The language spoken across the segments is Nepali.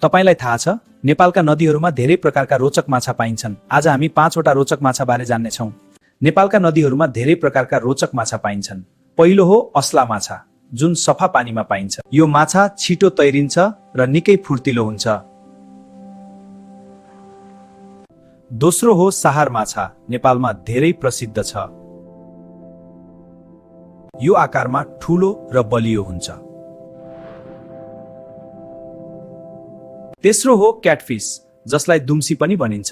तपाईलाई थाहा छ नेपालका नदीहरूमा धेरै प्रकारका रोचक माछा पाइन्छन्। आज हामी 5 वटा रोचक माछा बारे जान्ने छौं। नेपालका नदीहरूमा धेरै प्रकारका रोचक माछा पाइन्छन्। पहिलो हो अस्ला माछा, जुन सफा पानीमा पाइन्छ। यो माछा छिटो तैरिन्छ र निकै फुर्तिलो हुन्छ। दोस्रो हो साहार माछा, नेपालमा धेरै प्रसिद्ध छ। यो आकारमा ठूलो र बलियो हुन्छ। तेस्रो हो क्याटफिस, जसलाई दुम्सी पनि भनिन्छ।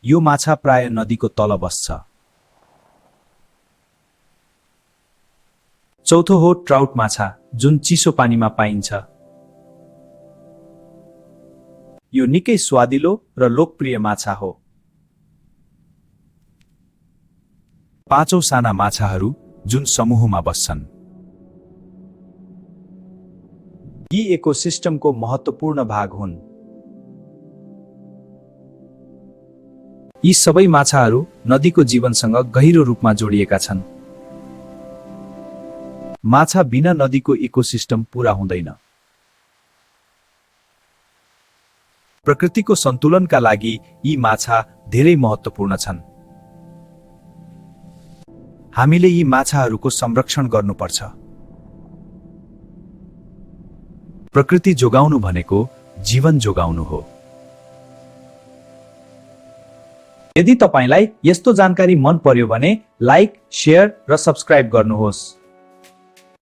यो माछा प्राय नदीको तल बस्छ। चौथो हो ट्राउट माछा, जुन चिसो पानीमा पाइन्छ। यो निकै स्वादिलो र लोकप्रिय माछा हो। पाँचौं साना माछाहरू, जुन समूहमा बस्छन्। यी इकोसिस्टमको महत्त्वपूर्ण भाग हुन्। यी सबै माछाहरू नदीको जीवनसँग गहिरो रूपमा जोडिएका छन्। माछा बिना नदीको इकोसिस्टम पूरा हुँदैन। प्रकृतिको सन्तुलनका लागि यी माछा धेरै महत्त्वपूर्ण छन्। हामीले यी माछाहरूको संरक्षण गर्नुपर्छ। प्रकृति जोगाउनु भनेको जीवन जोगाउनु हो। यदि तपाईलाई यस्तो जानकारी मन पर्यो भने लाइक, शेयर र सब्स्क्राइब गर्नुहोस्।